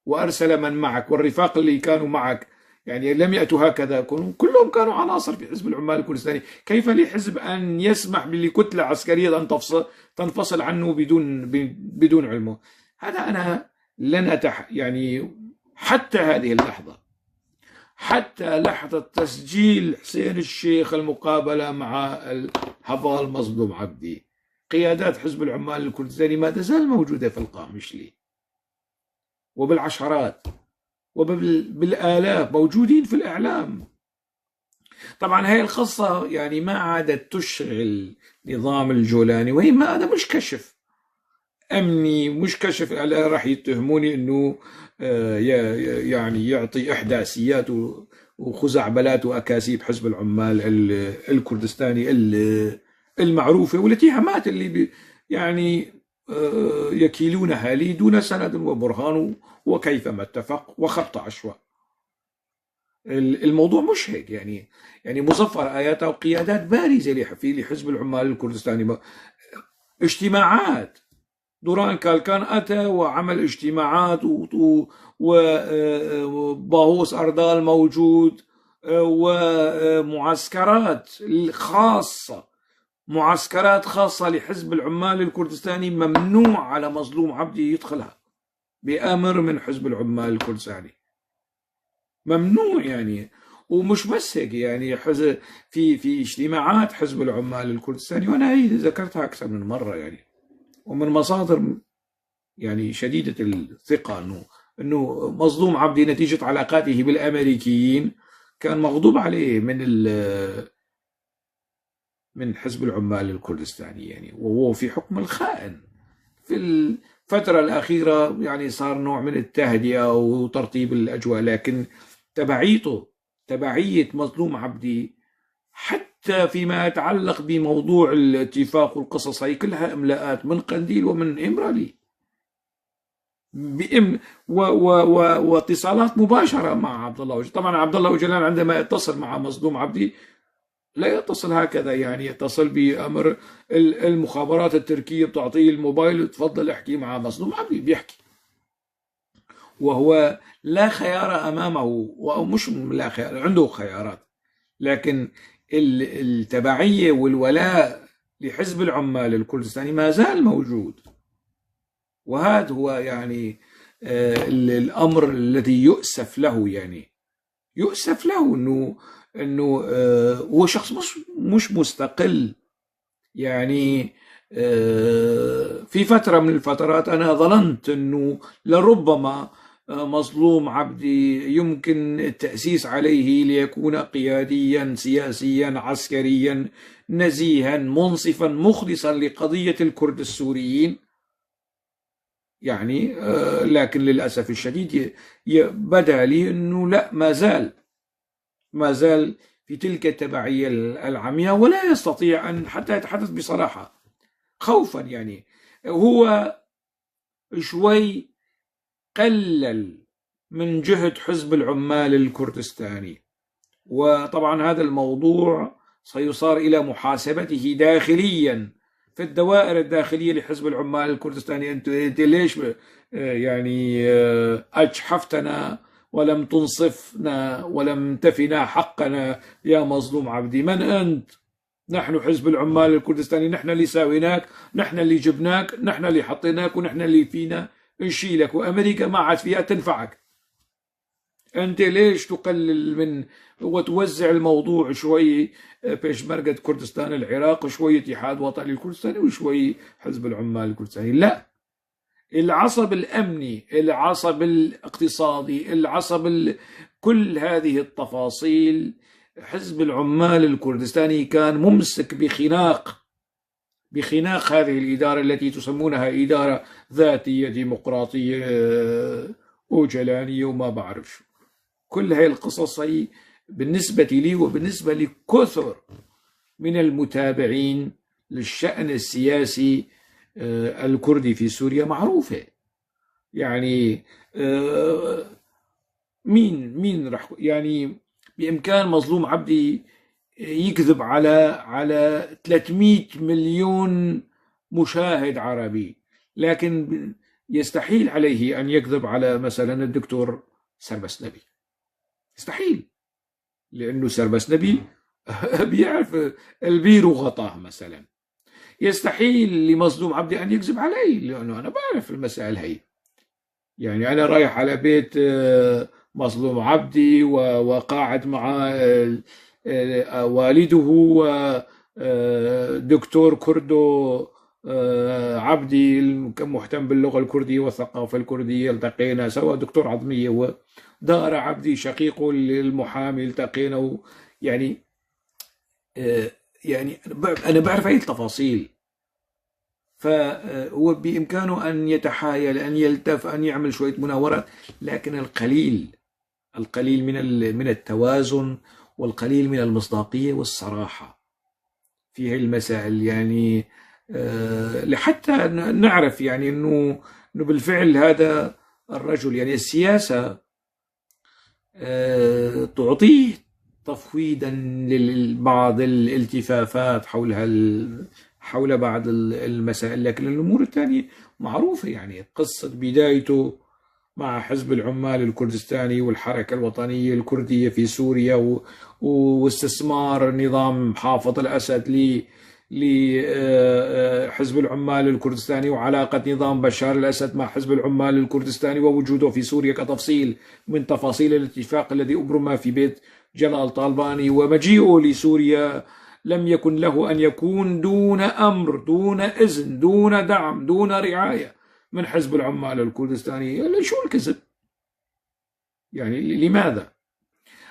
S1: وأرسل من معك، والرفاق اللي كانوا معك يعني لم يأتوا هكذا، كلهم كانوا عناصر في حزب العمال الكردستاني. كيف لحزب أن يسمح لكتلة عسكرية أن تنفصل عنه بدون علمه؟ هذا أنا لن يعني حتى هذه اللحظة، حتى لحظة تسجيل حسين الشيخ المقابلة مع الهضال مظلوم عبدي، قيادات حزب العمال الكردستاني ما تزال موجودة في القامشلي وبالعشرات وبالآلاف موجودين في الإعلام. طبعا هاي القصة يعني ما عادت تشغل نظام الجولاني، وإما هذا مش كشف أمني، مش كشف راح يتهموني أنه يعني يعطي إحداثيات وخزعبلات وأكاذيب حزب العمال الكردستاني المعروفة، والاتهامات اللي يعني يكيلونها لي دون سند وبرهان وكيفما اتفق وخط عشواء. الموضوع مش هيك يعني مظفر آيات وقيادات بارزة في لحزب العمال الكردستاني، اجتماعات. دوران كالكان أتى وعمل اجتماعات وباهوس أردال موجود، ومعسكرات خاصة، معسكرات خاصة لحزب العمال الكردستاني ممنوع على مظلوم عبدي يدخلها بأمر من حزب العمال الكردستاني، ممنوع يعني. ومش بس هيك يعني في اجتماعات حزب العمال الكردستاني، وانا هي ذكرتها اكثر من مره يعني، ومن مصادر يعني شديده الثقه انه مظلوم عبدي نتيجه علاقاته بالامريكيين كان مغضوب عليه من حزب العمال الكردستاني يعني، وهو في حكم الخائن. في الفترة الأخيرة يعني صار نوع من التهدئة وترطيب الأجواء، لكن تبعية مظلوم عبدي حتى فيما يتعلق بموضوع الاتفاق والقصص هي كلها إملاءات من قنديل ومن إمرالي واتصالات مباشرة مع عبد الله وجلان. طبعا عبد الله وجلان عندما يتصل مع مظلوم عبدي لا يتصل هكذا، يعني يتصل بأمر المخابرات التركية بتعطيه الموبايل تفضل احكي مع مظلوم عبدي، بيحكي وهو لا خيار أمامه، ومش لا خيار، عنده خيارات، لكن التبعية والولاء لحزب العمال الكردستاني ما زال موجود. وهذا هو يعني الأمر الذي يؤسف له، يعني يؤسف له انه هو شخص مش مستقل يعني. في فترة من الفترات انا ظننت انه لربما مظلوم عبدي يمكن التأسيس عليه ليكون قياديا سياسيا عسكريا نزيها منصفا مخلصا لقضية الكرد السوريين يعني، لكن للأسف الشديد بدا لي انه لا، ما زال في تلك التبعية العمياء، ولا يستطيع أن حتى يتحدث بصراحة خوفا يعني. هو شوي قلل من جهد حزب العمال الكردستاني، وطبعا هذا الموضوع سيصار إلى محاسبته داخليا في الدوائر الداخلية لحزب العمال الكردستاني. أنت ليش يعني أجحفتنا ولم تنصفنا ولم تفنا حقنا يا مظلوم عبدي؟ من أنت؟ نحن حزب العمال الكردستاني، نحن اللي ساويناك، نحن اللي جبناك، نحن اللي حطيناك، ونحن اللي فينا نشيلك، وأمريكا ما عاد فيها تنفعك. أنت ليش تقلل من وتوزع الموضوع شوي بيشمركة كردستان العراق، وشوي اتحاد وطني الكردستاني، وشوي حزب العمال الكردستاني؟ لا، العصب الأمني، العصب الاقتصادي، العصب كل هذه التفاصيل، حزب العمال الكردستاني كان ممسك بخناق هذه الإدارة التي تسمونها إدارة ذاتية ديمقراطية أوجلانية وما بعرف شو. كل هذه القصص هي بالنسبة لي وبالنسبة لكثر من المتابعين للشأن السياسي الكردي في سوريا معروفة يعني. مين راح يعني بإمكان مظلوم عبدي يكذب على 300 مليون مشاهد عربي، لكن يستحيل عليه أن يكذب على مثلا الدكتور سربسنبي. يستحيل، لأنه سربسنبي بيعرف البير وغطاه مثلا. يستحيل لمظلوم عبدي أن يكذب علي، لأنه أنا بعرف المسائل هي. يعني أنا رايح على بيت مظلوم عبدي وقاعد مع والده ودكتور كردو عبدي مهتم باللغة الكردية والثقافة الكردية، التقينا سوا. دكتور عظمية ودار عبدي شقيقه المحامي، التقينا. يعني يعني أنا بعرف هاي التفاصيل. فهو بإمكانه أن يتحايل، أن يلتف، أن يعمل شوية مناورات، لكن القليل من التوازن، والقليل من المصداقية والصراحة في هذه المسائل. يعني لحتى نعرف يعني إنه بالفعل هذا الرجل، يعني السياسة تعطيه تفويضا لبعض الالتفافات حول بعض المسائل، لكن الأمور الثانية معروفة. يعني قصة بدايته مع حزب العمال الكردستاني والحركة الوطنية الكردية في سوريا، واستثمار نظام حافظ الأسد لحزب العمال الكردستاني، وعلاقة نظام بشار الأسد مع حزب العمال الكردستاني، ووجوده في سوريا كتفصيل من تفاصيل الاتفاق الذي أبرم في بيت جلال طالباني، ومجيئه لسوريا لم يكن له أن يكون دون أمر، دون إذن، دون دعم، دون رعاية من حزب العمال الكردستاني. شو الكذب؟ يعني لماذا؟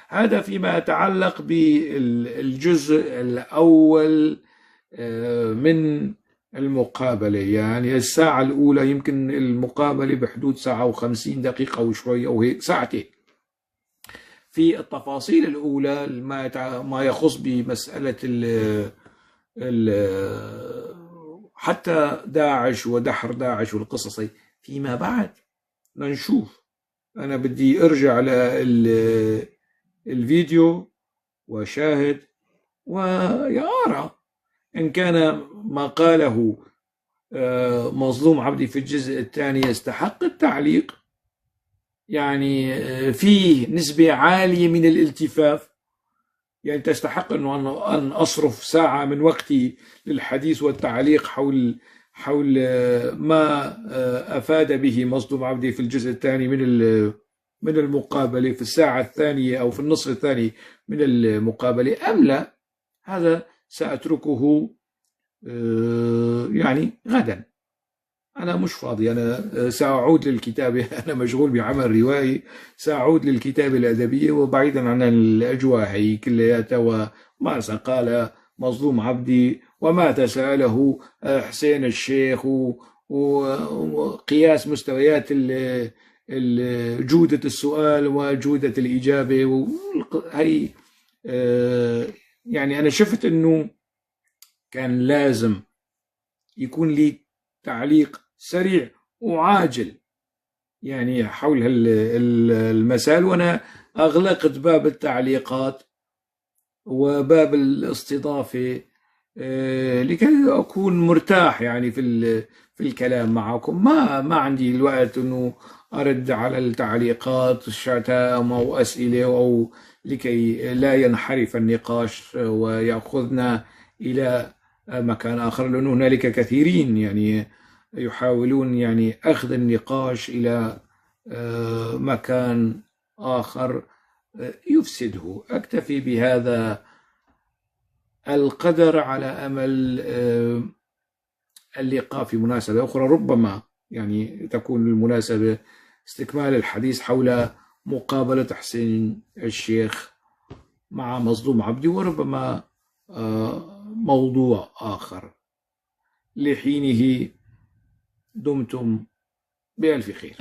S1: هذا فيما يتعلق بالجزء الأول من المقابلة. يعني الساعة الأولى يمكن المقابلة بحدود ساعة و50 دقيقة وشوي، أو هيك ساعتين. في التفاصيل الأولى ما يخص بمسألة حتى داعش ودحر داعش والقصص، فيما بعد نشوف. أنا بدي أرجع للفيديو وشاهد ويرى إن كان ما قاله مظلوم عبدي في الجزء الثاني يستحق التعليق. يعني فيه نسبة عالية من الالتفاف، يعني تستحق أن أصرف ساعة من وقتي للحديث والتعليق حول ما أفاد به مظلوم عبدي في الجزء الثاني من المقابلة، في الساعة الثانية أو في النصف الثاني من المقابلة، أم لا؟ هذا سأتركه يعني غدا. أنا مش فاضي، أنا سأعود للكتابة. أنا مشغول بعمل روائي، سأعود للكتابة الأدبية، وبعيدا عن الأجواء هي كلياتها وما سقال مظلوم عبدي وما تساءله حسين الشيخ، وقياس مستويات جودة السؤال وجودة الإجابة. هي يعني أنا شفت أنه كان لازم يكون لي تعليق سريع وعاجل يعني حول المسائل، وأنا أغلقت باب التعليقات وباب الاستضافة لكي أكون مرتاح يعني في الكلام معكم. ما عندي الوقت أنه أرد على التعليقات الشتائم أو أسئلة، أو لكي لا ينحرف النقاش ويأخذنا إلى مكان آخر، لأنه هنالك كثيرين يعني يحاولون يعني أخذ النقاش إلى مكان آخر يفسده. أكتفي بهذا القدر على أمل اللقاء في مناسبة أخرى، ربما يعني تكون المناسبة استكمال الحديث حول مقابلة حسين الشيخ مع مظلوم عبدي، وربما موضوع آخر. لحينه دمتم بألف خير.